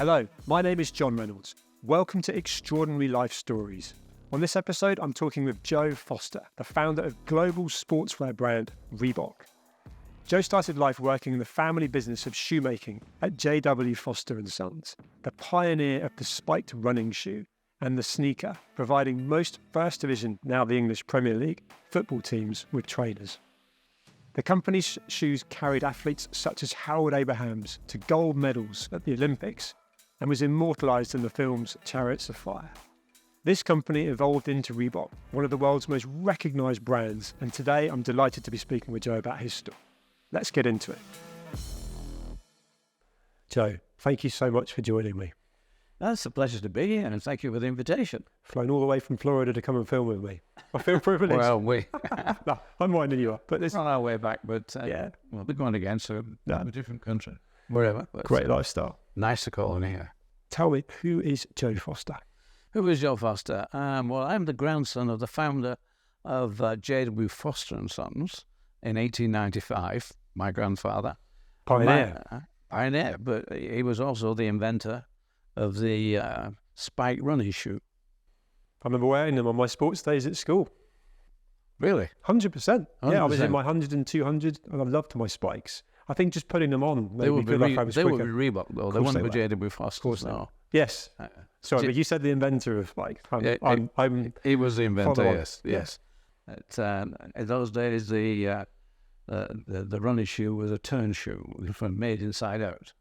Hello, my name is John Reynolds. Welcome to Extraordinary Life Stories. On this episode, I'm talking with Joe Foster, the founder of global sportswear brand Reebok. Joe started life working in the family business of shoemaking at J.W. Foster & Sons, the pioneer of the spiked running shoe and the sneaker, providing most First Division, now the English Premier League, football teams with trainers. The company's shoes carried athletes such as Harold Abrahams to gold medals at the Olympics and was immortalised in the films Chariots of Fire. This company evolved into Reebok, one of the world's most recognised brands, and today I'm delighted to be speaking with Joe about his story. Let's get into it. Joe, thank you so much for joining me. It's a pleasure to be here, and thank you for the invitation. Flown all the way from Florida to come and film with me. I feel privileged. Well, No, I'm winding you up. But we're on our way back, but we'll be going again, so a different country. Wherever. Great lifestyle. Nice to call in here. Tell me, who is Joe Foster? Who is Joe Foster? Well, I'm the grandson of the founder of J.W. Foster & Sons in 1895, my grandfather. Pioneer. Pioneer, but he was also the inventor of the spike running shoe. I remember wearing them on my sports days at school. Really? 100%. Yeah, I was in 100%. my 100 and 200, and I loved my spikes. I think just putting them on made They me would feel like I was they would quicker. be Reebok, though. They course wouldn't they be were. J.W. Foster. Of course they no. were. Yes. Sorry, but you said the inventor of spikes. He was the inventor, follow on. yes. In those days, the running shoe was a turn shoe, made inside out.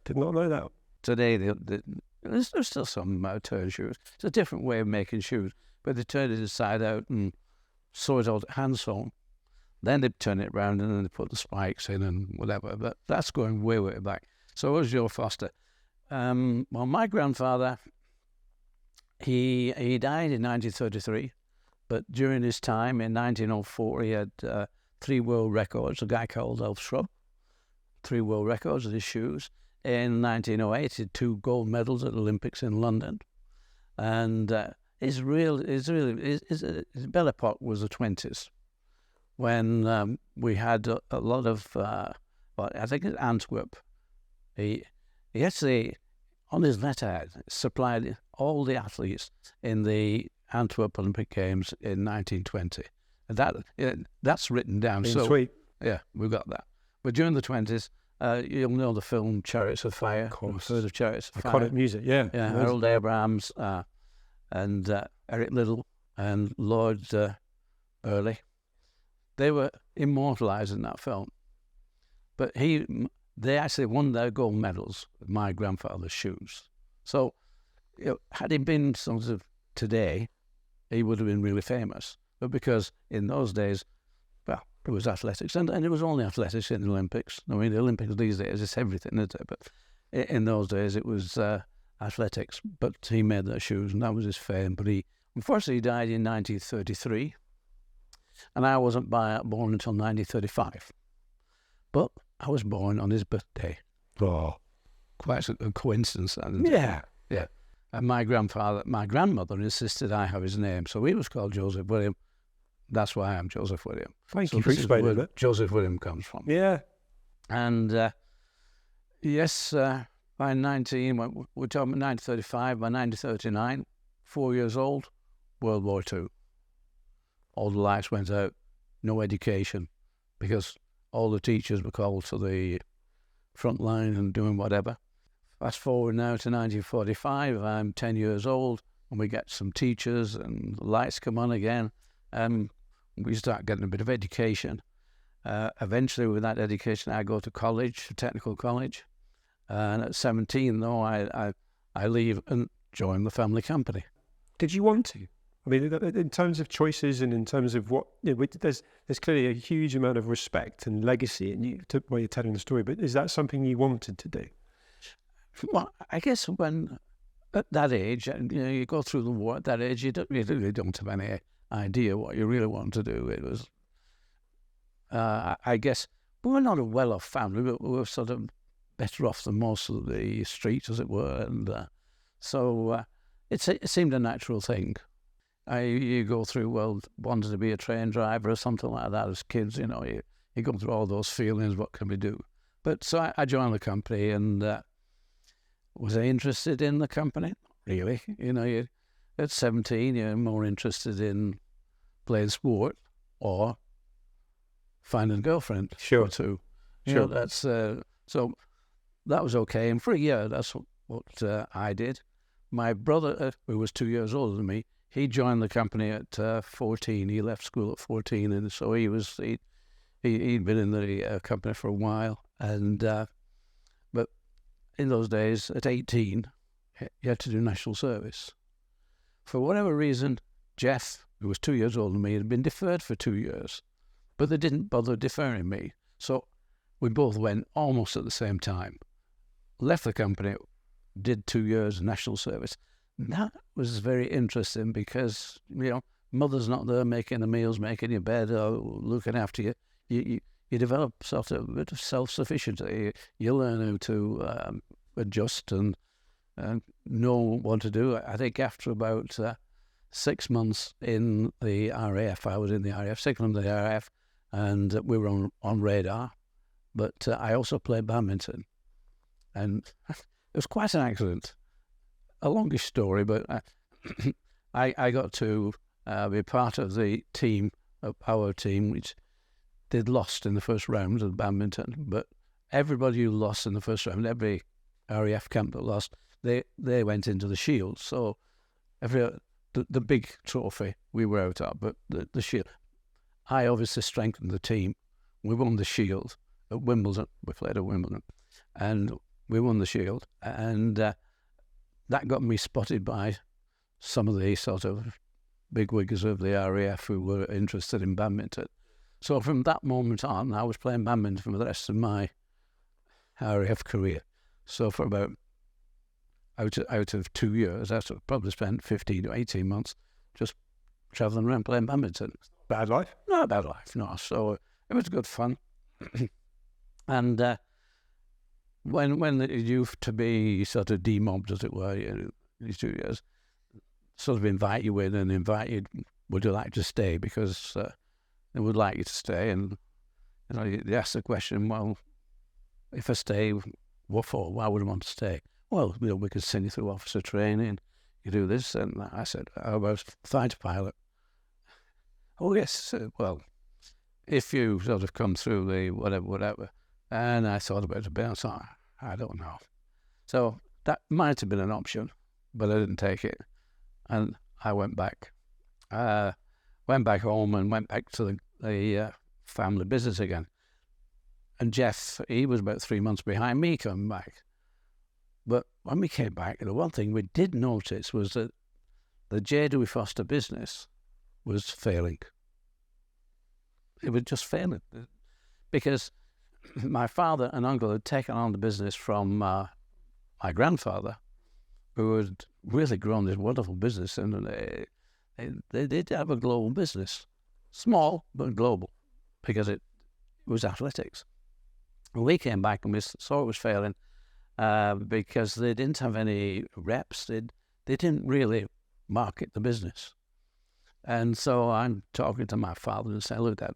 Did not know that. Today, there's still some turn shoes. It's a different way of making shoes, but they turned it inside out and sew it out hand sewn. Then they turn it around and then they put the spikes in and whatever. But that's going way, way back. So it was Joe Foster. Well, my grandfather, he died in 1933, but during his time in 1904, he had 3 world records. A guy called Elf Shrub, 3 world records of his shoes. In 1908, he had 2 gold medals at the Olympics in London. And his belle epoque was the 20s, when we had a lot of, I think it's Antwerp. He actually, on his letterhead, supplied all the athletes in the Antwerp Olympic Games in 1920. And that's written down. Sweet. Yeah, we've got that. But during the 20s, you'll know the film Chariots of Fire. Of course. Heard of Chariots of Fire? Iconic music, yeah. Yeah, Harold Abrahams and Eric Liddell and Lord Burleigh. They were immortalised in that film. But they actually won their gold medals with my grandfather's shoes. So, had he been sort of today, he would have been really famous. But because in those days, well, it was athletics, and it was only athletics in the Olympics. I mean, the Olympics these days, it's everything, isn't it? But in those days, it was athletics. But he made their shoes, and that was his fame. But unfortunately, he died in 1933, and I wasn't born until 1935. But I was born on his birthday. Oh. Quite a coincidence. Yeah. Yeah. And my grandmother insisted I have his name, so he was called Joseph William. That's why I'm Joseph William. Thank you for explaining that. Joseph William comes from. Yeah. And yes, by 19, we're talking about 1935, by 1939, 4 years old, World War II. All the lights went out, no education, because all the teachers were called to the front line and doing whatever. Fast forward now to 1945, I'm 10 years old, and we get some teachers, and the lights come on again, and we start getting a bit of education. Eventually, with that education, I go to college, technical college, and at 17, though, I leave and join the family company. Did you want to? I mean, in terms of choices and in terms of what, there's clearly a huge amount of respect and legacy in you while you're telling the story, but is that something you wanted to do? Well, I guess when at that age, you go through the war at that age, you really don't have any idea what you really want to do. It was, I guess, we were not a well-off family, but we were sort of better off than most of the streets, as it were, and so it seemed a natural thing. You go through, wanting to be a train driver or something like that as kids, you go through all those feelings, what can we do? But so I joined the company, and Was I interested in the company? Really? You at 17, you're more interested in playing sport or finding a girlfriend or two. Sure. That's so that was okay. And for a year, that's what I did. My brother, who was 2 years older than me, he joined the company at 14. He left school at 14, and so he'd been in the company for a while. And but in those days, at 18, you had to do national service. For whatever reason, Jeff, who was 2 years older than me, had been deferred for 2 years, but they didn't bother deferring me. So we both went almost at the same time. Left the company, did 2 years of national service. That was very interesting because, mother's not there making the meals, making your bed, or looking after you. You develop sort of a bit of self-sufficiency. You learn how to adjust and know what to do. I think after about 6 months in the RAF, I was in the RAF, 6 months in the RAF, and we were on radar. But I also played badminton. And it was quite an accident. A longish story, but I got to be part of the team, of our team, which they'd lost in the first round of badminton. But everybody who lost in the first round, every RAF camp that lost, they went into the Shield. So the big trophy we were out at, but the Shield. I obviously strengthened the team. We won the Shield at Wimbledon. We played at Wimbledon, and we won the Shield, and that got me spotted by some of the sort of bigwigs of the RAF who were interested in badminton. So from that moment on, I was playing badminton for the rest of my RAF career. So for about out of 2 years, I probably spent 15 to 18 months just travelling around playing badminton. Bad life? Not a bad life, no. So it was good fun. And when it used to be sort of demobbed, as it were, these 2 years, sort of invite you in and invite you, would you like to stay? Because they would like you to stay. And they ask the question, well, if I stay, what for? Why would I want to stay? Well, we could send you through officer training, you do this. And I said, how about fighter pilot? Oh, yes, well, if you sort of come through the whatever. And I thought about it a bit, and I thought, I don't know. So that might have been an option, but I didn't take it. And I went back home and went back to the family business again. And Jeff, he was about 3 months behind me coming back. But when we came back, the one thing we did notice was that the J. Dewey Foster business was failing. It was just failing. Because my father and uncle had taken on the business from my grandfather, who had really grown this wonderful business, and they did have a global business. Small, but global, because it was athletics. And we came back and we saw it was failing because they didn't have any reps. They didn't really market the business. And so I'm talking to my father and saying, look, Dad,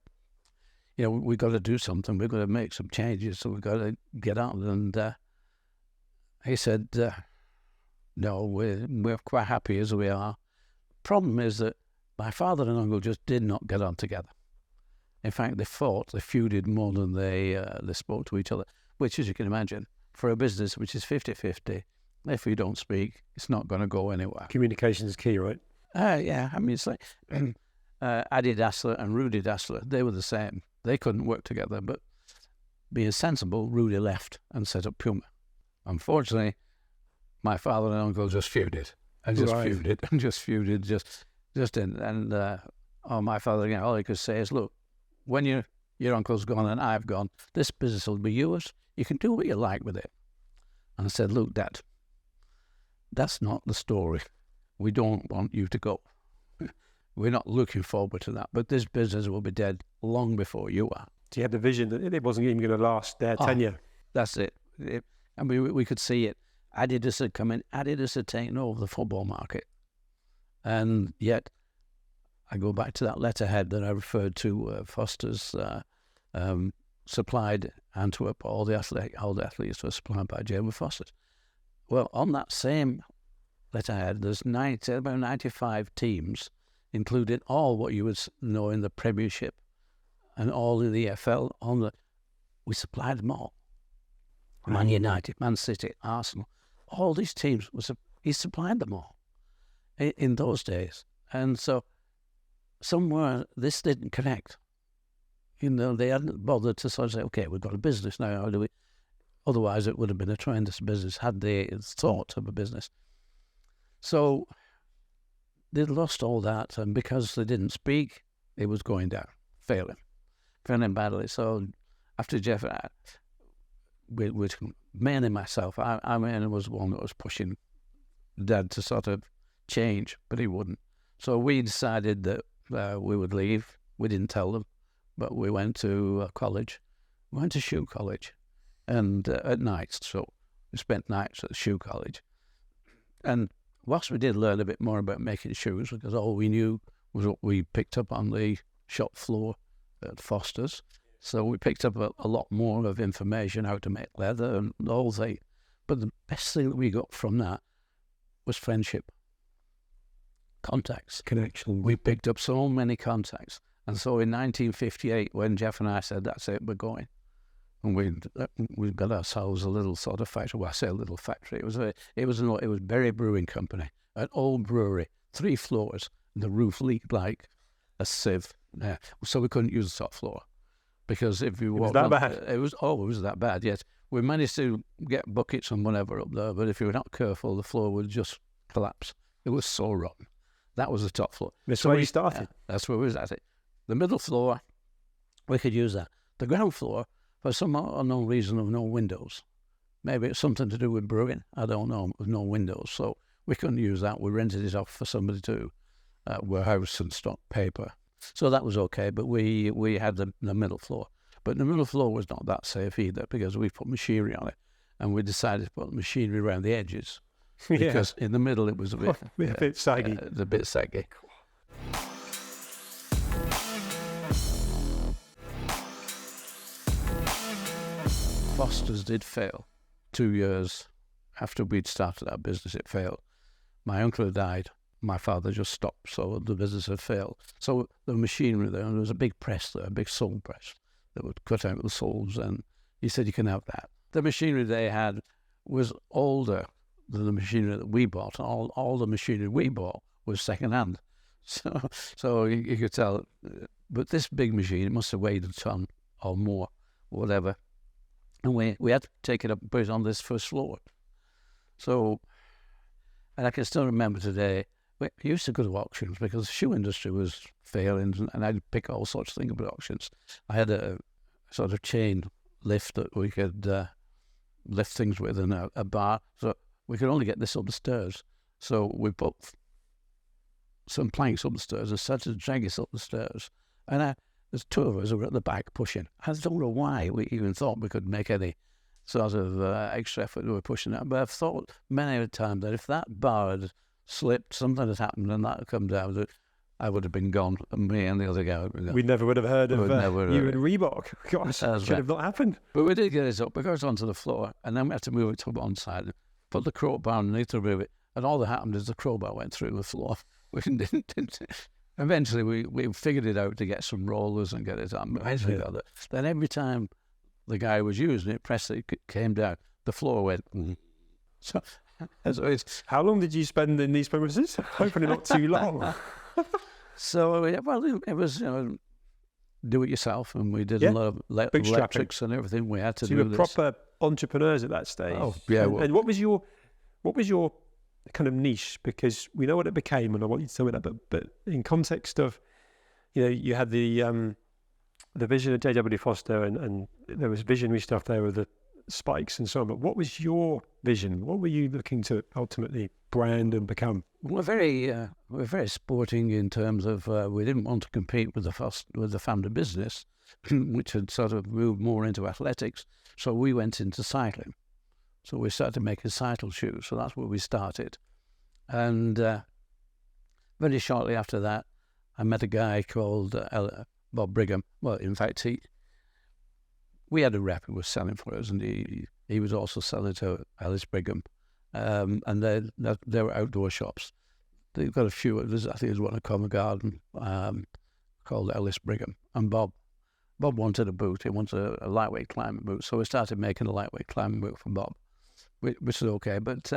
we've got to do something. We've got to make some changes. So we've got to get on. And he said, no, we're quite happy as we are. Problem is that my father and uncle just did not get on together. In fact, they fought, they feuded more than they spoke to each other, which, as you can imagine, for a business which is 50-50, if you don't speak, it's not going to go anywhere. Communication is key, right? Yeah, I mean, it's like Adi Dassler and Rudy Dassler, they were the same. They couldn't work together, but being sensible, Rudy left and set up Puma. Unfortunately, my father and uncle just feuded and just feuded, just in. And my father, again, all he could say is, look, when your uncle's gone and I've gone, this business will be yours. You can do what you like with it. And I said, look, Dad, that's not the story. We don't want you to go. We're not looking forward to that. But this business will be dead long before you are. So you had the vision that it wasn't even going to last their tenure. That's it. And we could see it. Adidas had come in. Adidas had taken over the football market. And yet, I go back to that letterhead that I referred to, Foster's supplied Antwerp, all the athletes were supplied by J. Foster. Well, on that same letterhead, there's about 95 teams, including all what you would know in the Premiership and all in the EFL. We supplied them all. Man United, Man City, Arsenal, all these teams, he supplied them all in those days. And so somewhere this didn't connect. They hadn't bothered to sort of say, okay, we've got a business now, how do we? Otherwise, it would have been a tremendous business had they thought of a business. So they'd lost all that, and because they didn't speak, it was going down, failing badly. So after Jeff, mainly myself, I was one that was pushing Dad to sort of change, but he wouldn't. So we decided that we would leave. We didn't tell them, but we went to college. We went to shoe college. And at night, so we spent nights at the shoe college. And whilst we did learn a bit more about making shoes, because all we knew was what we picked up on the shop floor at Foster's, so we picked up a lot more of information, how to make leather and the whole thing. But the best thing that we got from that was friendship, contacts, connection. We picked up so many contacts. And so in 1958, when Jeff and I said, that's it, we're going. And we got ourselves a little sort of factory. Well, I say a little factory. It was Berry Brewing Company, an old brewery, 3 floors. And the roof leaked like a sieve. So we couldn't use the top floor because if you walked, was that bad. It was that bad. Yes, we managed to get buckets and whatever up there, but if you were not careful, the floor would just collapse. It was so rotten. That was the top floor. That's where you started. That's where we was at it. The middle floor, we could use that. The ground floor, for some unknown reason, of no windows. Maybe it's something to do with brewing. I don't know. With no windows, so we couldn't use that. We rented it off for somebody to warehouse and stock paper. So that was okay. But we had the middle floor. But the middle floor was not that safe either because we put machinery on it, and we decided to put the machinery around the edges because in the middle it was a bit saggy. A bit saggy. Foster's did fail. 2 years after we'd started our business, it failed. My uncle had died. My father just stopped, so the business had failed. So the machinery there, and there was a big press there, a big sole press that would cut out the soles, and he said, you can have that. The machinery they had was older than the machinery that we bought, and all the machinery we bought was second-hand. So you could tell. But this big machine, it must have weighed a ton or more, whatever. And we had to take it up and put it on this first floor. So, and I can still remember today, we used to go to auctions because the shoe industry was failing, and I'd pick all sorts of things about auctions. I had a sort of chain lift that we could lift things with, and a bar, so we could only get this up the stairs. So we put some planks up the stairs and started to drag us up the stairs. And there's 2 of us who were at the back pushing. I don't know why we even thought we could make any sort of extra effort we were pushing that. But I've thought many a time that if that bar had slipped, something had happened and that had come down, that I would have been gone, and me and the other guy would have been gone. We never would have heard of you and Reebok. Gosh, that should have not happened. But we did get it up. We got it onto the floor, and then we had to move it to one side, put the crowbar underneath to move it, and all that happened is the crowbar went through the floor. We didn't. Eventually, we figured it out to get some rollers and get it on. Eventually got it. Then every time the guy was using it, pressed it came down, the floor went. So it's, how long did you spend in these premises? Hopefully not too long. So it was do it yourself, and we did a lot of electrics and everything. We had to do you were this. Proper entrepreneurs at that stage. Oh yeah. And what was your kind of niche? Because we know what it became, and I want you to tell me that. But in context of, you had the vision of J.W. Foster, and there was visionary stuff there with the spikes and so on. But what was your vision? What were you looking to ultimately brand and become? We're very sporting in terms of we didn't want to compete with the family business, which had sort of moved more into athletics. So we went into cycling. So we started making cycle shoes. So that's where we started. And very shortly after that, I met a guy called Bob Brigham. Well, in fact, we had a rep who was selling for us, and he was also selling to Ellis Brigham. and they were outdoor shops. They've got a few. I think there's one at Covent Garden called Ellis Brigham. And Bob wanted a boot. He wanted a lightweight climbing boot. So we started making a lightweight climbing boot for Bob, which is okay. But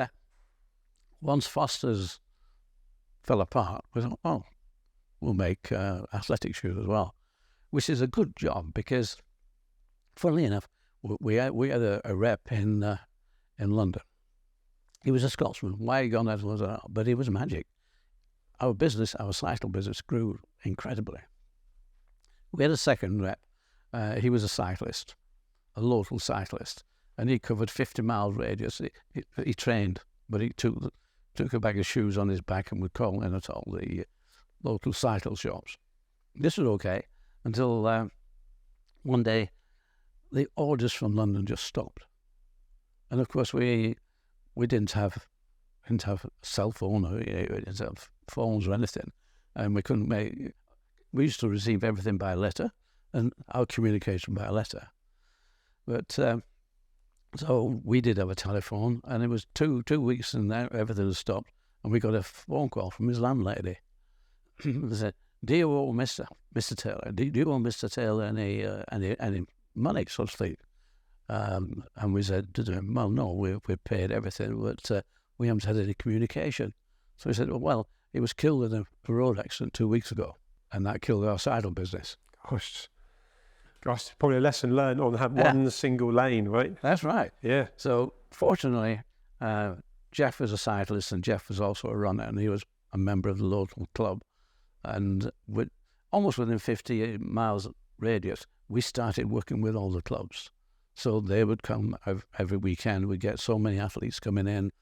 once Foster's fell apart, we thought, oh, we'll make athletic shoes as well, which is a good job because, funnily enough, we had a rep in London. He was a Scotsman. Why he gone out was but he was magic. Our cycle business grew incredibly. We had a second rep. He was a cyclist, a local cyclist, and he covered 50 miles radius. He trained, but he took a bag of shoes on his back and would call in at all the local cycle shops. This was okay until one day the orders from London just stopped, and of course we didn't have a cell phone or we didn't have phones or anything, and we couldn't make. We used to receive everything by letter, and our communication by letter. But so we did have a telephone, and it was two weeks, and now everything had stopped. And we got a phone call from his landlady. They said, "Do you owe Mr. Taylor? Do you owe Mr. Taylor any money, so to speak?" And we said to him, "Well, no, we paid everything, but we haven't had any communication." So he said, "Well, he was killed in a road accident 2 weeks ago, and that killed our sidle business." Gosh, probably a lesson learned on have one single lane, right? That's right. Yeah. So fortunately, Jeff was a cyclist, and Jeff was also a runner, and he was a member of the local club. And almost within 50 miles radius, we started working with all the clubs. So they would come every weekend. We'd get so many athletes coming in,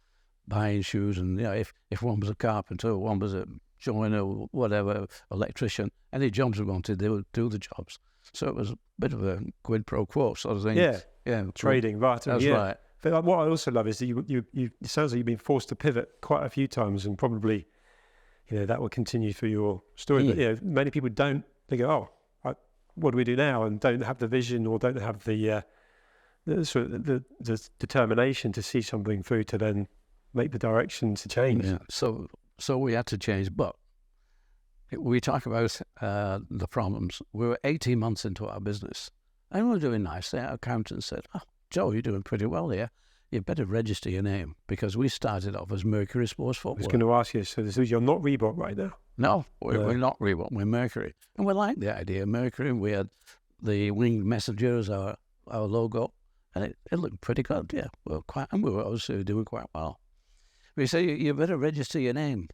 buying shoes, and if one was a carpenter, one was a joiner, whatever, electrician, any jobs we wanted, they would do the jobs. So it was a bit of a quid pro quo sort of thing. Yeah. Trading, right? That's right. But what I also love is that you it sounds like you've been forced to pivot quite a few times, and probably, that will continue through your story. But many people don't. They go, "Oh, what do we do now?" and don't have the vision or don't have the determination to see something through to then make the direction to change. Yeah. So we had to change, but we talk about the problems. We were 18 months into our business, and we were doing nicely. Our accountant said, "Oh, Joe, you're doing pretty well here. You better register your name," because we started off as Mercury Sports Footwear. I was going to ask you, so you're not Reebok right now? No, we're not Reebok. We're Mercury, and we liked the idea of Mercury. We had the winged messenger as our logo, and it looked pretty good. Yeah, we were obviously doing quite well. We say, "You better register your name,"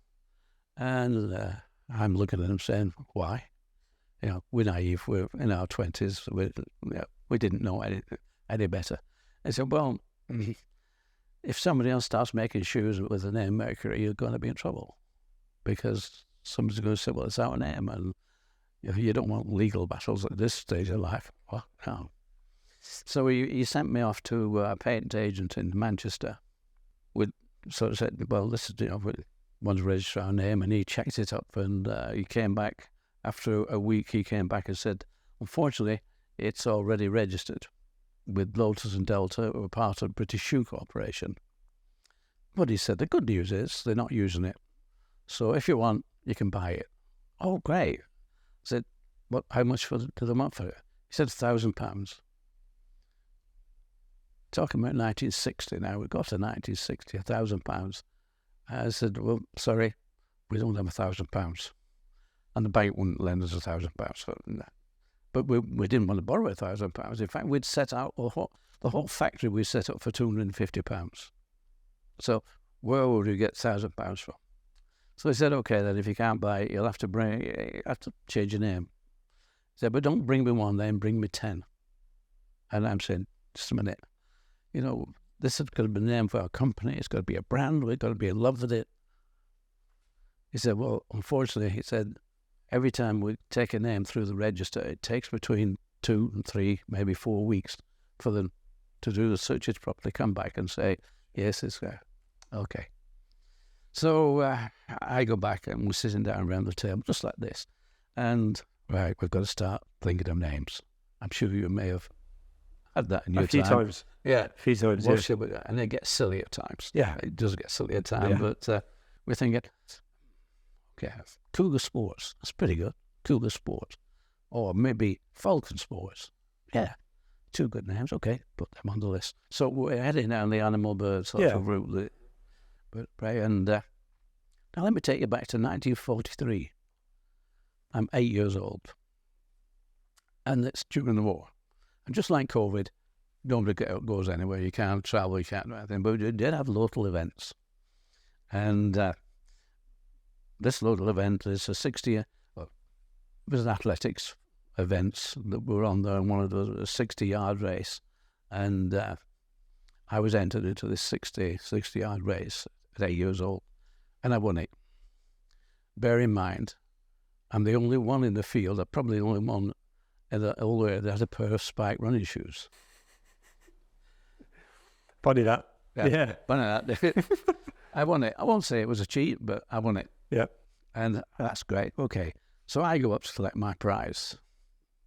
and I'm looking at him saying, "Why?" We're naive. We're in our 20s. We didn't know any better. I said, "Well, if somebody else starts making shoes with the name Mercury, you're going to be in trouble, because somebody's going to say, well, it's our name, and you don't want legal battles at this stage of life." Well, no. So he sent me off to a patent agent in Manchester. We sort of said, "Well, this is, we want to register our name," and he checked it up, and he came back after a week. He came back and said, "Unfortunately, it's already registered with Lotus and Delta, who are part of British Shoe Corporation." But he said, the good news is they're not using it. So if you want, you can buy it. Oh, great. I said, how much do they want for it? He said £1,000. Talking about 1960 now. We got to 1960, £1,000. I said, well, sorry, we don't have £1,000. And the bank wouldn't lend us £1,000. So, no. But we didn't want to borrow £1,000. In fact, we'd set out the whole factory we set up for £250. So where would we get £1,000 from? So he said, okay, then if you can't buy it, you'll have to change your name. He said, but don't bring me one name, bring me 10. And I'm saying, just a minute, this has got to be a name for our company. It's got to be a brand. We've got to be in love with it. He said, well, unfortunately, he said, every time we take a name through the register, it takes between 2 and 3, maybe 4 weeks for them to do the searches properly, come back and say, yes, it's okay. So I go back and we're sitting down around the table just like this. And, right, we've got to start thinking of names. I'm sure you may have had that in A your few time. times. Yeah. A few times, Well, yeah. sure, and it gets silly at times. Yeah. It does get silly at times, Yeah. but we're thinking, okay, Cougar Sports, that's pretty good. Cougar Sports. Or maybe Falcon Sports. Yeah, 2 good names. Okay, put them on the list. So we're heading down the animal bird sort Yeah. of route. And now let me take you back to 1943. I'm 8 years old. And it's during the war. And just like COVID, nobody goes anywhere. You can't travel, you can't do anything. But we did have local events. And this local event is a 60-year... It was an athletics events that were on there, and one of those was a 60-yard race. And I was entered into this 60-yard race at 8 years old, and I won it. Bear in mind, I'm the only one in the field, probably the only one in the whole way that had a pair of spike running shoes. Funny that. Yeah. Funny that. I won it. I won't say it was a cheat, but I won it. Yeah. And that's great. Okay. So I go up to collect my prize.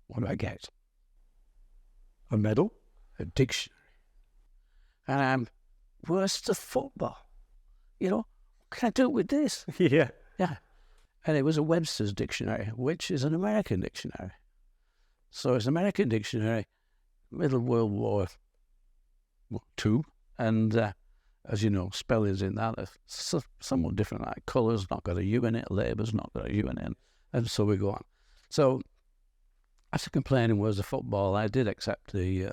What do I get? A medal? A dictionary. And I'm worse to football. You know, what can I do with this? Yeah. Yeah. And it was a Webster's dictionary, which is an American dictionary. So it's an American dictionary, Middle World War II. And as you know, spellings in that are somewhat different. Like colours not got a U in it, labour's not got a U in it. And so we go on. So after complaining was the football, I did accept the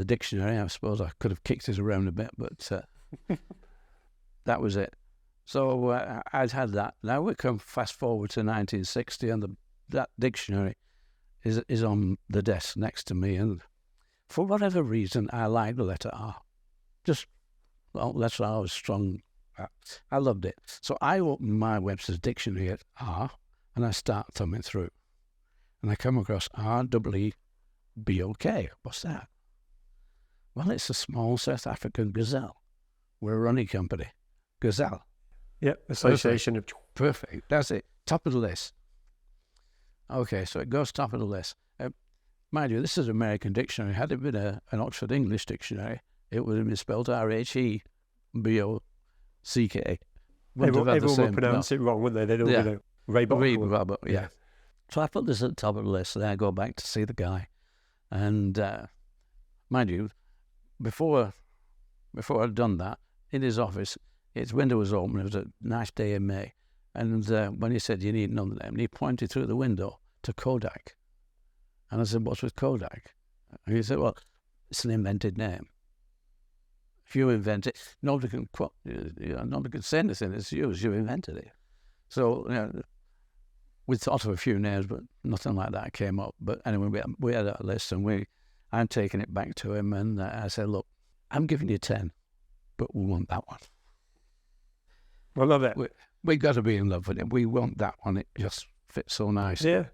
dictionary. I suppose I could have kicked it around a bit, but that was it. So I'd had that. Now we come fast forward to 1960, and that dictionary is on the desk next to me. And for whatever reason, I like the letter R. Letter R was strong. I loved it. So I opened my Webster's dictionary at R, and I start thumbing through. And I come across REEBOK. What's that? Well, it's a small South African gazelle. We're a running company. Gazelle. Yep, association of... Perfect. That's it. Top of the list. Okay, so it goes top of the list. Mind you, this is an American dictionary. Had it been an Oxford English dictionary, it would have been spelled RHEBOCK. Everyone would pronounce it wrong, wouldn't they? They'd all be Reebok. Yeah. So I put this at the top of the list, and I go back to see the guy. And mind you, before I'd done that, in his office, his window was open. It was a nice day in May. And when he said, you need another name, he pointed through the window to Kodak. And I said, what's with Kodak? And he said, well, it's an invented name. If you invent it, nobody can say anything. It's yours. You invented it. So we thought of a few names, but nothing like that came up. But anyway, we had a list, and I'm taking it back to him, and I said, look, I'm giving you 10, but we want that one. I love it. We got to be in love with it. We want that one. It just fits so nice. Yeah.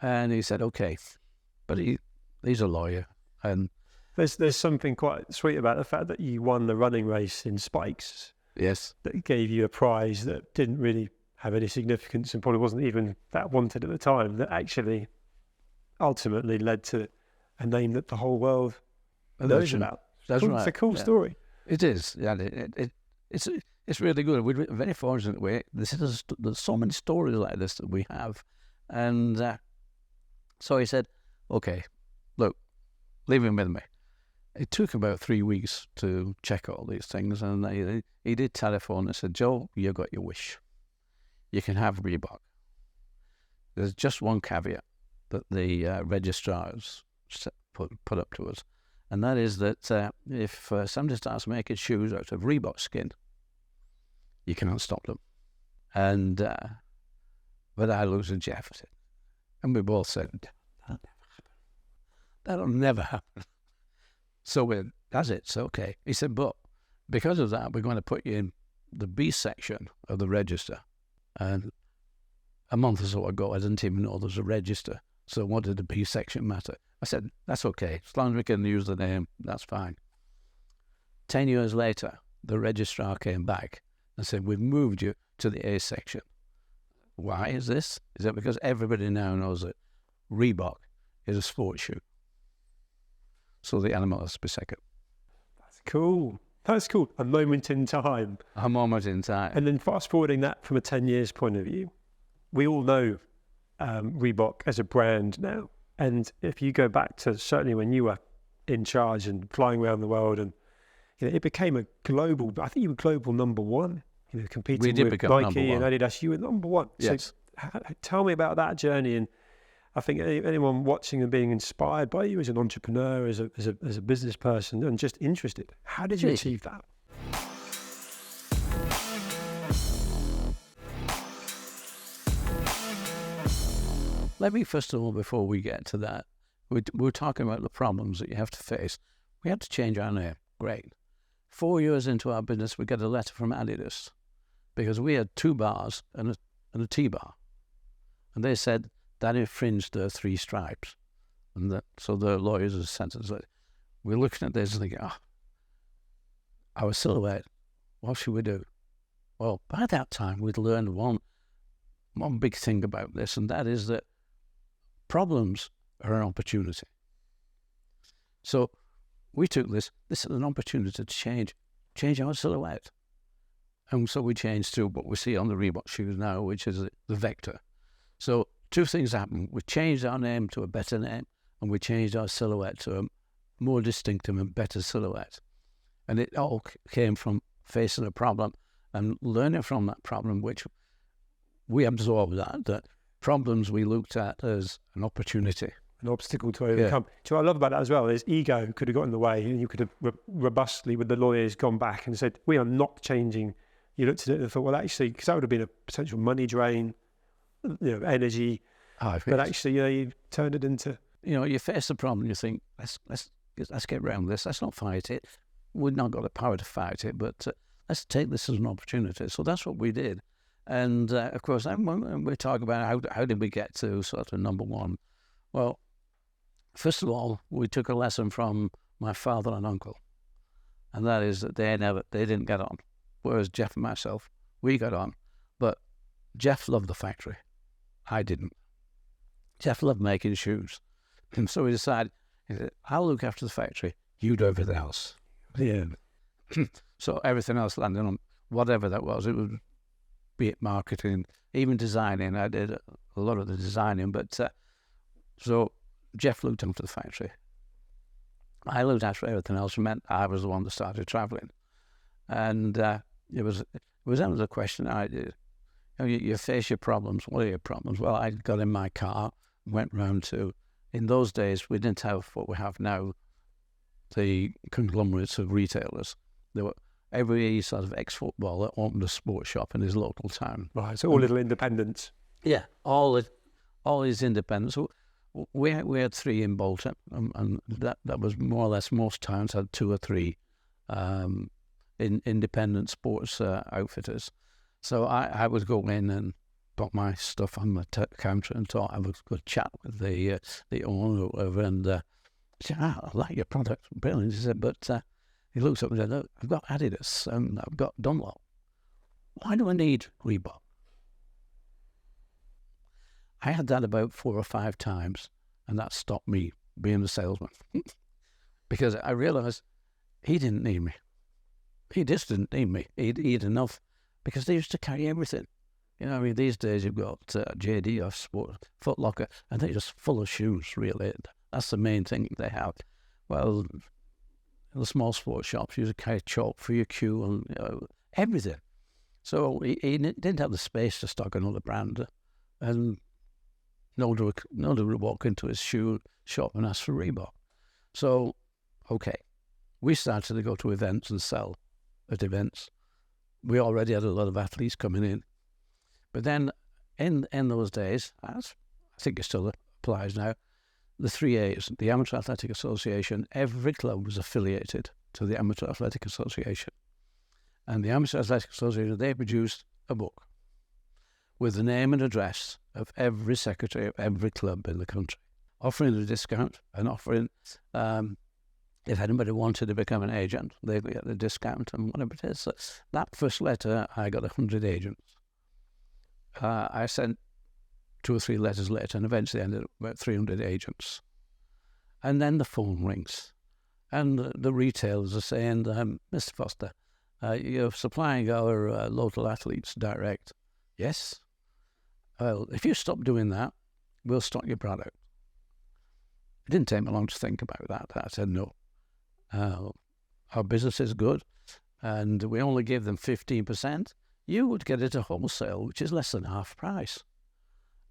And he said, okay. But he's a lawyer. And there's something quite sweet about the fact that you won the running race in spikes. Yes. That gave you a prize that didn't really have any significance and probably wasn't even that wanted at the time, that actually ultimately led to a name that the whole world knows about. That's cool. right. It's a cool story. It is. Yeah, it's really good. We're very fortunate. There's so many stories like this that we have. And so he said, okay, look, leave him with me. It took about 3 weeks to check all these things, and he did telephone and said, Joe, you got your wish. You can have Reebok. There's just one caveat that the registrars put up to us, and that is that if somebody starts making shoes out of Reebok skin, you cannot stop them. And but I lose a Jeff, and we both said, that'll never happen. So that's it. So okay. He said, but because of that, we're going to put you in the B section of the register. And a month or so ago, I didn't even know there was a register. So what did the B section matter? I said, that's okay. As long as we can use the name, that's fine. 10 years later, the registrar came back and said, we've moved you to the A section. Why is this? Is that because everybody now knows that Reebok is a sports shoe? so the animal has to be second. That's cool. That's cool. A moment in time. A moment in time. And then fast forwarding that from a 10 years point of view, we all know Reebok as a brand now. And if you go back to certainly when you were in charge and flying around the world, and it became a global, I think you were global number one, competing with Nike and Adidas, you were number one. Yes. So tell me about that journey. And I think anyone watching and being inspired by you as an entrepreneur, as a business person, and just interested, how did you achieve that? Let me, first of all, before we get to that, we're talking about the problems that you have to face. We had to change our name. Great. 4 years into our business, we get a letter from Adidas because we had 2 bars and a T-bar. And they said that infringed their 3 stripes. And so the lawyers have sent us, we're looking at this and thinking, our silhouette, what should we do? Well, by that time, we'd learned one big thing about this, and that is that problems are an opportunity. So we took this as an opportunity to change our silhouette. And so we changed to what we see on the Reebok shoes now, which is the Vector. So 2 things happened. We changed our name to a better name, and we changed our silhouette to a more distinctive and better silhouette. And it all came from facing a problem and learning from that problem, which we absorbed that problems we looked at as an opportunity. An obstacle to overcome. Yeah. So what I love about that as well is ego could have got in the way, and you could have robustly, with the lawyers, gone back and said, we are not changing. You looked at it and thought, well, actually, because that would have been a potential money drain, energy. But actually, you turned it into... you face the problem, you think, let's get around this. Let's not fight it. We've not got the power to fight it, but let's take this as an opportunity. So that's what we did. And of course, when we talk about how did we get to sort of number one? Well, first of all, we took a lesson from my father and uncle, and that is that they didn't get on, whereas Jeff and myself, we got on. But Jeff loved the factory, I didn't. Jeff loved making shoes, and so we decided, I'll look after the factory, you do everything else. Yeah. So everything else landed on whatever that was. It would be it marketing, even designing. I did a lot of the designing, but so Jeff looked after the factory. I looked after everything else. It meant I was the one that started traveling, and it was another question I did. You face your problems. What are your problems? Well, I got in my car, went round to. In those days, we didn't have what we have now, the conglomerates of retailers. There were every sort of ex-footballer opened a sports shop in his local town. Right, so all little independents. Yeah, all his independents. So we had 3 in Bolton, and that was more or less, most towns had 2 or 3 independent sports outfitters. So I would go in and put my stuff on the counter and talk. I would go chat with the owner or whatever, and I said, I like your product, brilliant. He said, but he looks up and said, look, I've got Adidas and I've got Dunlop. Why do I need Reebok? I had that about 4 or 5 times, and that stopped me being the salesman. Because I realised he didn't need me. He just didn't need me. He'd enough, because they used to carry everything. These days you've got JD or Foot Locker, and they're just full of shoes, really. That's the main thing they have. Well, the small sports shops used to carry chalk for your queue and everything. So he didn't have the space to stock another brand, and nobody would walk into his shoe shop and ask for Reebok. So, okay, we started to go to events and sell at events. We already had a lot of athletes coming in. But then in those days, I think it still applies now, the 3As, the Amateur Athletic Association, every club was affiliated to the Amateur Athletic Association. And the Amateur Athletic Association, they produced a book with the name and address of every secretary of every club in the country, offering a discount and offering, if anybody wanted to become an agent, they could get the discount and whatever it is. So that first letter, I got 100 agents. I sent 2 or 3 letters later, and eventually ended up about 300 agents. And then the phone rings. And the retailers are saying, Mr. Foster, you're supplying our local athletes direct. Yes. Well, if you stop doing that, we'll stock your product. It didn't take me long to think about that. I said, no. Our business is good, and we only give them 15%. You would get it at wholesale, which is less than half price.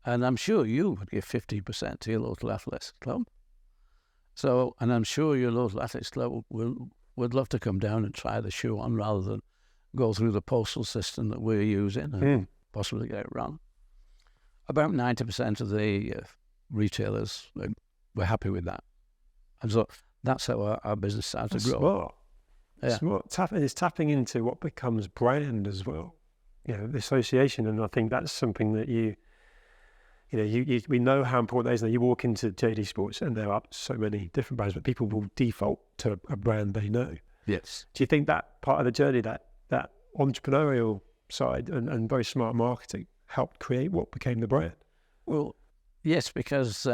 And I'm sure you would give 15% to your local athletics club. So, and I'm sure your local athletics club would love to come down and try the shoe on rather than go through the postal system that we're using and possibly get it wrong. About 90% of the retailers were happy with that. And so that's how our business started to grow. Smart. Yeah. Smart. It's tapping into what becomes brand as well. The association. And I think that's something that we know how important that is. That you walk into JD Sports and there are so many different brands, but people will default to a brand they know. Yes. Do you think that part of the journey, that entrepreneurial side and very smart marketing helped create what became the brand? Well, yes, because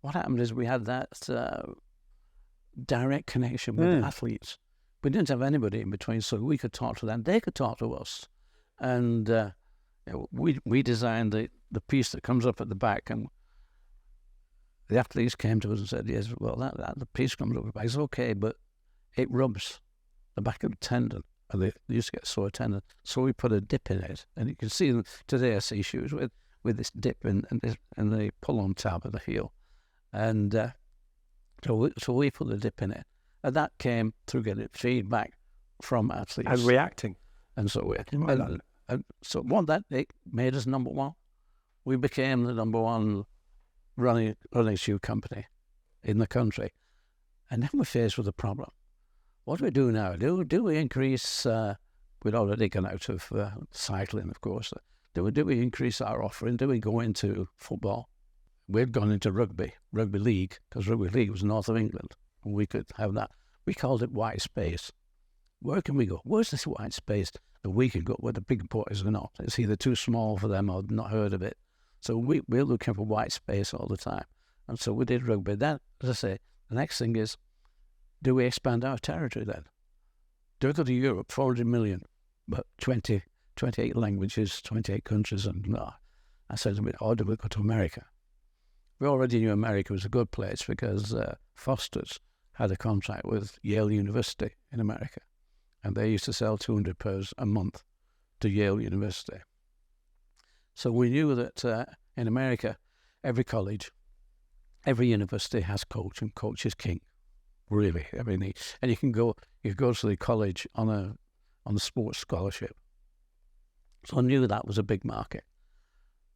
what happened is we had that direct connection with the athletes. We didn't have anybody in between, so we could talk to them. They could talk to us. And we designed the piece that comes up at the back, and the athletes came to us and said, yes, well, that the piece comes up at the back. It's okay, but it rubs the back of the tendon. And they used to get sore tendon. So we put a dip in it. And you can see them today, I see shoes with this dip and the pull-on tab at the heel. And so we put the dip in it. And that came through getting feedback from athletes. And reacting. And so so it made us number one. We became the number one running shoe company in the country. And then we're faced with a problem. What do we do now? Do we increase, we'd already gone out of cycling, of course. Do we increase our offering? Do we go into football? We'd gone into rugby league, because rugby league was north of England. And we could have that. We called it white space. Where can we go? Where's this white space that we can go where the big boys are not? It's either too small for them or not heard of it. So we're looking for white space all the time. And so we did rugby. Then, as I say, the next thing is, do we expand our territory then? Do we go to Europe, 400 million, but 28 languages, 28 countries, and I said to me, or do we go to America? We already knew America was a good place because Foster's had a contract with Yale University in America, and they used to sell 200 pairs a month to Yale University. So we knew that in America, every college, every university has coach, and coach is king. Really, I mean, and you go to the college on a sports scholarship. So I knew that was a big market.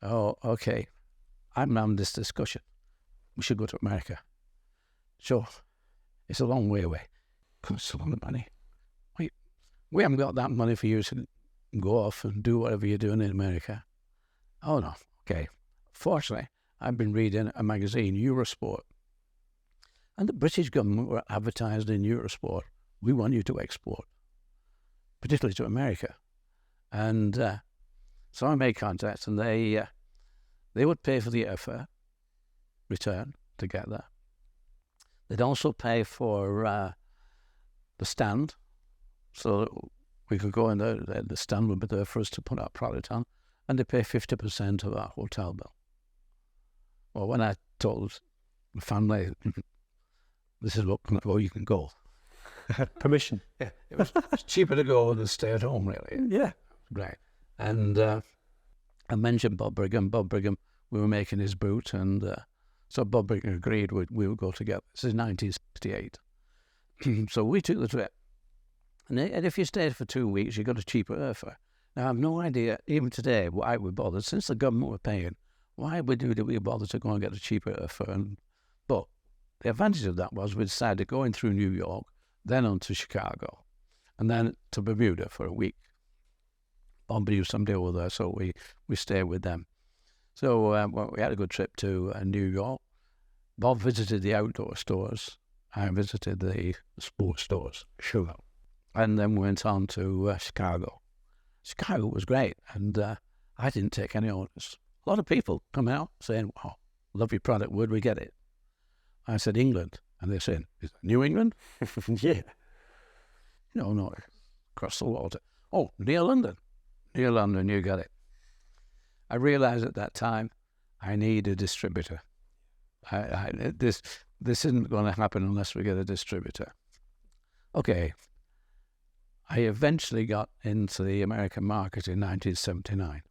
Oh, okay. I'm having this discussion. We should go to America. Sure, it's a long way away. Costs a lot of money. We haven't got that money for you to go off and do whatever you're doing in America. Oh no, okay. Fortunately, I've been reading a magazine, Eurosport. And the British government were advertised in Eurosport. We want you to export, particularly to America. And so I made contact, and they would pay for the airfare, return to get there. They'd also pay for the stand, so we could go in there. The stand would be there for us to put our product on, and they pay 50% of our hotel bill. Well, when I told the family, this is what you can go. Permission. Yeah, it was cheaper to go than stay at home, really. Yeah. Right. And I mentioned Bob Brigham. Bob Brigham, we were making his boot, and so Bob Brigham agreed we would go together. This is 1968. So we took the trip. And if you stayed for 2 weeks, you got a cheaper airfare. Now, I have no idea, even today, why we bothered. Since the government were paying, why did we bother to go and get a cheaper airfare? But the advantage of that was we decided going through New York, then on to Chicago, and then to Bermuda for a week. Bob knew somebody over there, so we stayed with them. So we had a good trip to New York. Bob visited the outdoor stores. I visited the sports stores. Sure. And then went on to Chicago. Chicago was great, and I didn't take any orders. A lot of people come out saying, wow, love your product, where'd we get it? I said, England. And they're saying, is that New England? Yeah. No, across the water. Oh, near London. Near London, you got it. I realised at that time I need a distributor. This isn't going to happen unless we get a distributor. Okay. I eventually got into the American market in 1979,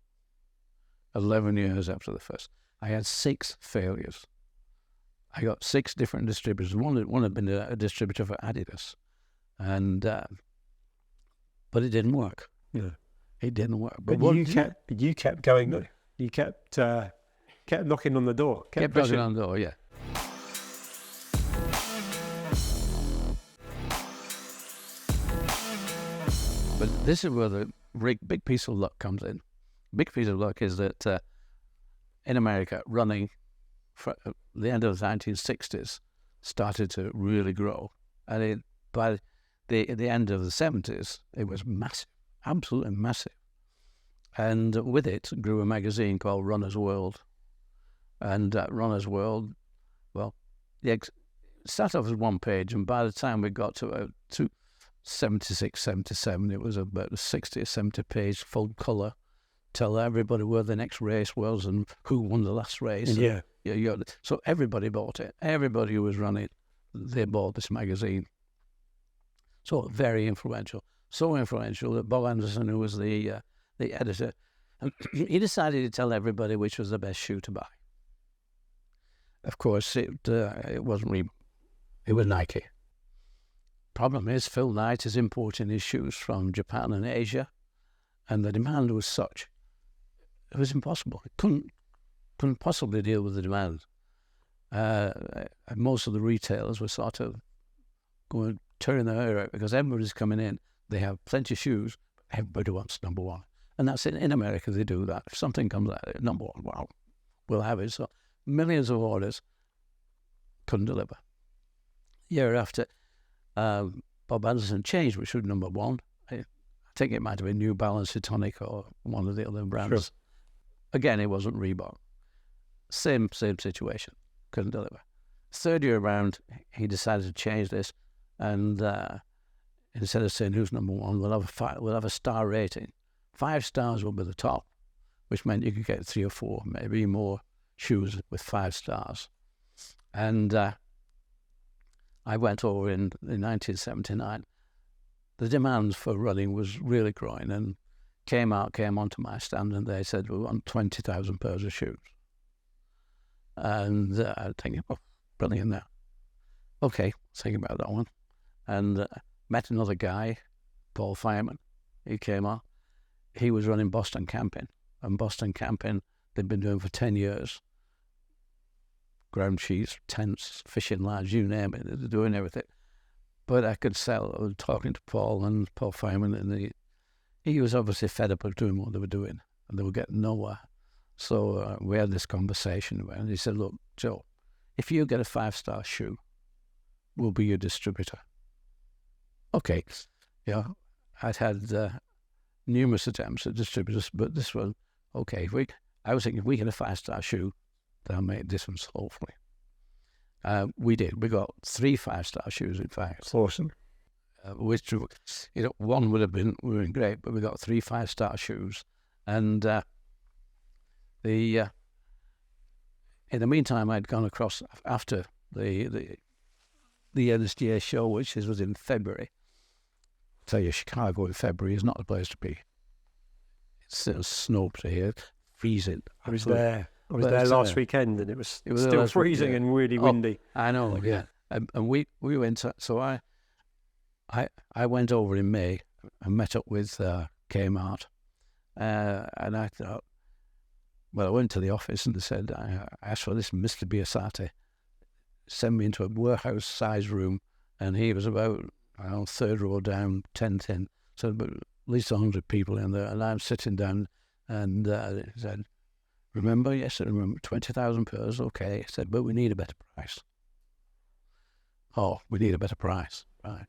11 years after the first. I had 6 failures. I got 6 different distributors. One had been a distributor for Adidas, and but it didn't work. Yeah. It didn't work. But you kept going though. You kept knocking on the door. Kept knocking on the door, yeah. But this is where the big piece of luck comes in. Big piece of luck is that in America, running for the end of the 1960s started to really grow. And by the end of the 70s, it was massive, absolutely massive. And with it grew a magazine called Runner's World. And Runner's World, well, it started off as one page, and by the time we got to about 76, 77, it was about a 60 or 70 page full colour, tell everybody where the next race was and who won the last race. Yeah. So everybody bought it. Everybody who was running, they bought this magazine. So very influential. So influential that Bob Anderson, who was the editor, he decided to tell everybody which was the best shoe to buy. Of course, it wasn't Reebok. It was Nike. Problem is, Phil Knight is importing his shoes from Japan and Asia, and the demand was such, it was impossible. It couldn't possibly deal with the demand. Most of the retailers were sort of going turning their hair out because everybody's coming in. They have plenty of shoes. But everybody wants number one, and that's in America. They do that. If something comes out, number one, wow, we'll have it. So millions of orders, couldn't deliver. Year after, Bob Anderson changed, which was number one. I think it might have been New Balance, Tonic, or one of the other brands. Sure. Again, it wasn't Reebok. Same situation. Couldn't deliver. Third year around, he decided to change this, and instead of saying who's number one, we'll have a star rating. 5 stars will be the top, which meant you could get 3 or 4, maybe more shoes with 5 stars. And I went over in 1979. The demand for running was really growing, and came onto my stand, and they said, we want 20,000 pairs of shoes. And I was thinking, oh, brilliant now. Okay, think about that one. And met another guy, Paul Fireman. He came on. He was running Boston Camping, and Boston Camping they'd been doing for 10 years. Ground sheets, tents, fishing lines, you name it, they're doing everything. But I could sell. I was talking to Paul Fireman, and he was obviously fed up of doing what they were doing, and they were getting nowhere. So we had this conversation, and he said, look, Joe, if you get a 5-star shoe, we'll be your distributor. Okay. Yeah, I'd had numerous attempts at distributors, but this one, okay. I was thinking, if we get a 5-star shoe, that'll make a difference, hopefully. We did. We got 3 5-star shoes, in fact. That's awesome. Which, one would have been great, but we got 3 5-star shoes. And in the meantime, I'd gone across after the NSGA show, which was in February. I tell you, Chicago in February is not the place to be. It's snow to here, freezing. I was there last weekend, and it was still freezing and really windy. I know, yeah. And we went. So I went over in May and met up with Kmart, and I thought, well, I went to the office and they said, I asked for this Mr. Biasati, send me into a warehouse-sized room, and he was about, third row down, 10th in, so about at least 100 people in there, and I'm sitting down, and he said, remember? Yes, I remember, 20,000 pairs, okay. He said, but we need a better price. Oh, we need a better price, right.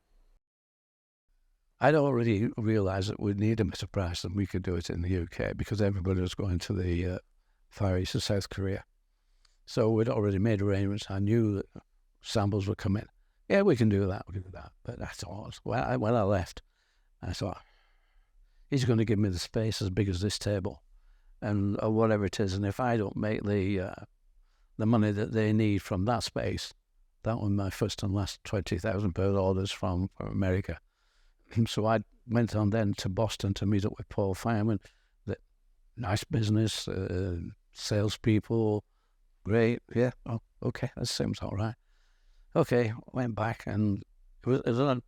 I'd already realised that we'd need a better price than we could do it in the UK, because everybody was going to the Far East of South Korea. So we'd already made arrangements. I knew that samples would come in. Yeah, we can do that. We can do that. But I thought, when I left, I thought, he's going to give me the space as big as this table, and or whatever it is. And if I don't make the money that they need from that space, that was my first and last £20,000 orders from America. So I went on then to Boston to meet up with Paul Fireman. Nice business, salespeople, great. Yeah, oh, okay, that seems all right. Okay, went back, and it was on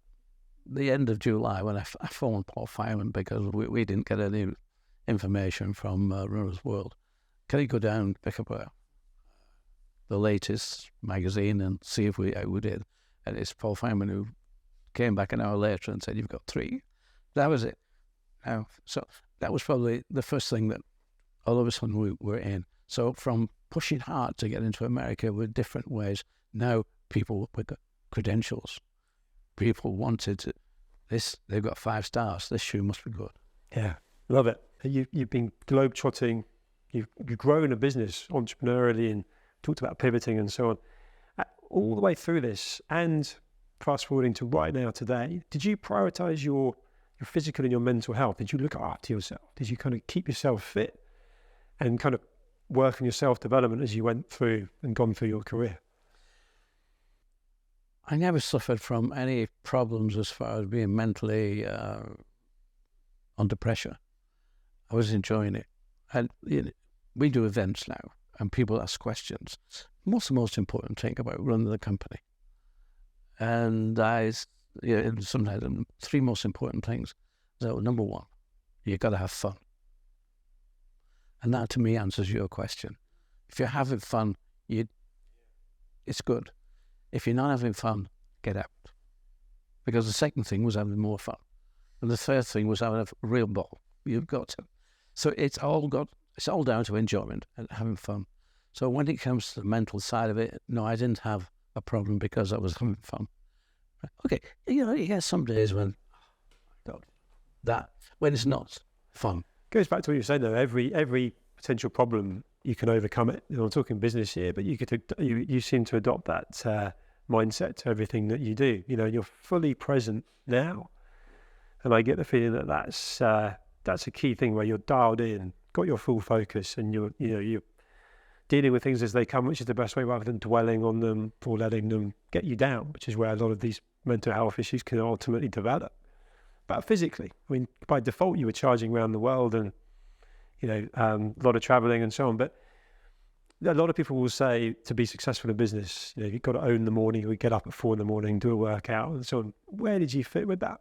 the end of July when I phoned Paul Fireman because we didn't get any information from Runner's World. Can he go down and pick up the latest magazine and see if we did? And it's Paul Fireman who came back an hour later and said, "You've got 3." That was it. So that was probably the first thing that all of a sudden we were in. So from pushing hard to get into America with different ways, now people with the credentials, people wanted this, they've got 5 stars, this shoe must be good. Yeah, love it. You've been globe-trotting, you've grown a business entrepreneurially and talked about pivoting and so on. All the way through this and fast forwarding to right now today, did you prioritize your physical and your mental health? Did you look after yourself? Did you kind of keep yourself fit and kind of work on your self-development as you went through and gone through your career? I never suffered from any problems as far as being mentally under pressure. I was enjoying it. And we do events now, and people ask questions. What's the most important thing about running the company? And sometimes the 3 most important things. So number 1, you've got to have fun. And that to me answers your question. If you're having fun, it's good. If you're not having fun, get out. Because the second thing was having more fun. And the third thing was having a real ball. You've got to. So it's all down to enjoyment and having fun. So when it comes to the mental side of it, no, I didn't have a problem because I was having fun. Okay, you get some days when it's not fun. Goes back to what you were saying though. Every potential problem you can overcome it. I'm talking business here, but you seem to adopt that mindset to everything that you do. You're fully present now, and I get the feeling that that's a key thing where you're dialed in, got your full focus, and you're dealing with things as they come, which is the best way, rather than dwelling on them or letting them get you down, which is where a lot of these mental health issues can ultimately develop. But physically, I mean, by default, you were charging around the world and, a lot of traveling and so on. But a lot of people will say to be successful in business, you've got to own the morning. We get up at 4 a.m, do a workout and so on. Where did you fit with that?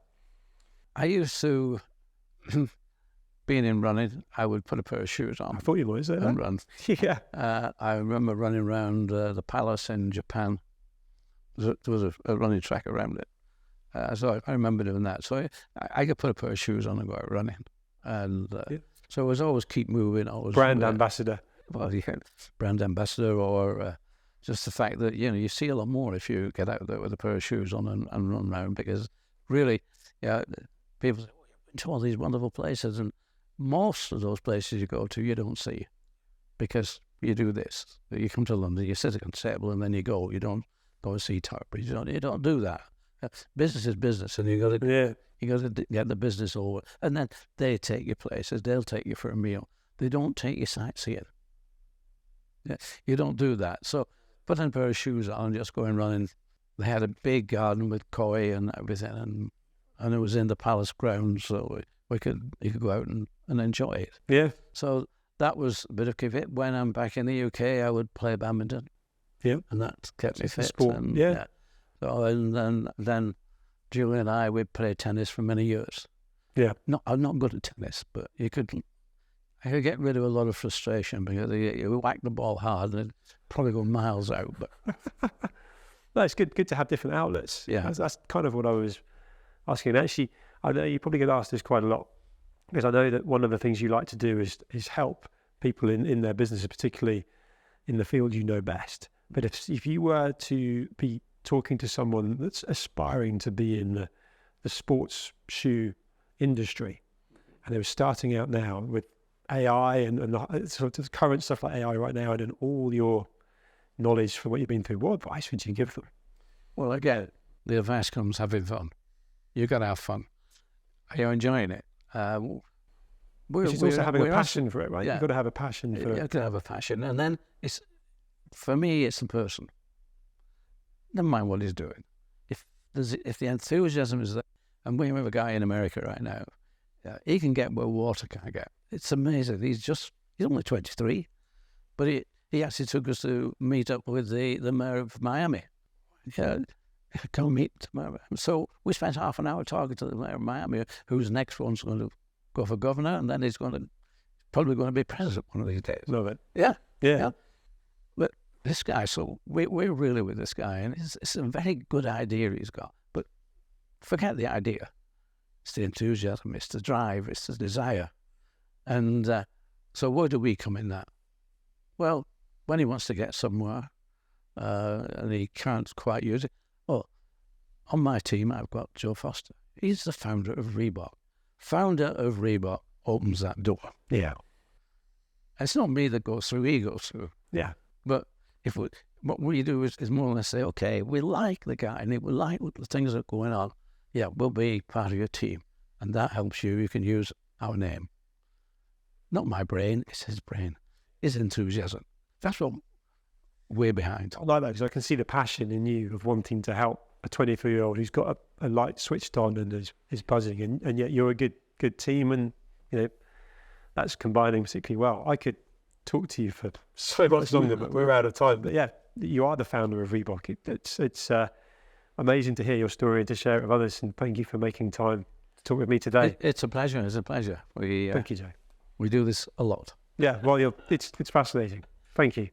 I used to, being in running, I would put a pair of shoes on. I thought you might say that. And run. Yeah. I remember running around the palace in Japan. There was a running track around it. So I remember doing that. So I could put a pair of shoes on and go out running. And so I was always keep moving. Brand ambassador. Well, yeah, brand ambassador, or just the fact that, you see a lot more if you get out there with a pair of shoes on and run around, because really, people say, you've been to all these wonderful places, and most of those places you go to, you don't see, because you do this. You come to London, you sit at a table, and then you go. You don't go and see Tower Bridge. You don't do that. Business is business, and you got to get the business over. And then they take you places. They'll take you for a meal. They don't take you sightseeing. You don't do that. So putting a pair of shoes on, just going running. They had a big garden with koi and everything, and it was in the palace grounds, so you could go out and enjoy it. Yeah. So that was a bit of it. When I'm back in the UK, I would play badminton. Yeah. And that kept me fit. Sport. And, yeah. So and then Julie and I, we played tennis for many years. Yeah. I'm not good at tennis, but I could get rid of a lot of frustration, because you whack the ball hard and it'd probably go miles out. But no, it's good to have different outlets. Yeah. That's kind of what I was asking. And actually, I know you probably get asked this quite a lot, because I know that one of the things you like to do is help people in their businesses, particularly in the field you know best. But if you were to be talking to someone that's aspiring to be in the sports shoe industry, and they were starting out now with AI and the sort of current stuff like AI right now, and then all your knowledge from what you've been through, what advice would you give them? Well, again, the advice comes having fun. You've got to have fun. Are you enjoying it? Which is also having a passion for it, right? Yeah. You've got to have a passion for it. You've got to have a passion. And then for me, it's the person. Never mind what he's doing. If the enthusiasm is there, and we have a guy in America right now, he can get where water can't get. It's amazing. He's only 23, but he actually took us to meet up with the mayor of Miami. Yeah, go meet the mayor. So we spent half an hour talking to the mayor of Miami, who's next one's going to go for governor, and then he's probably going to be president one of these days. Love it. Yeah. But this guy, so we're really with this guy, and it's a very good idea he's got. But forget the idea. It's the enthusiasm, it's the drive, it's the desire. And so where do we come in that? Well, when he wants to get somewhere and he can't quite use it, on my team I've got Joe Foster. He's the founder of Reebok. Founder of Reebok opens that door. Yeah. It's not me that goes through, he goes through. Yeah. But what we do is more or less say, okay, we like the guy and we like the things that are going on. Yeah, we'll be part of your team. And that helps you. You can use our name. Not my brain, it's his brain. His enthusiasm. That's what we're behind. I like that because I can see the passion in you of wanting to help a 23-year-old who's got a light switched on and is buzzing, and yet you're a good team, and that's combining particularly well. I could talk to you for so much longer, but we're out of time. But yeah, you are the founder of Reebok. It's amazing to hear your story and to share it with others, and thank you for making time to talk with me today. It's a pleasure. Thank you, Joe. We do this a lot. Yeah, well, it's fascinating. Thank you.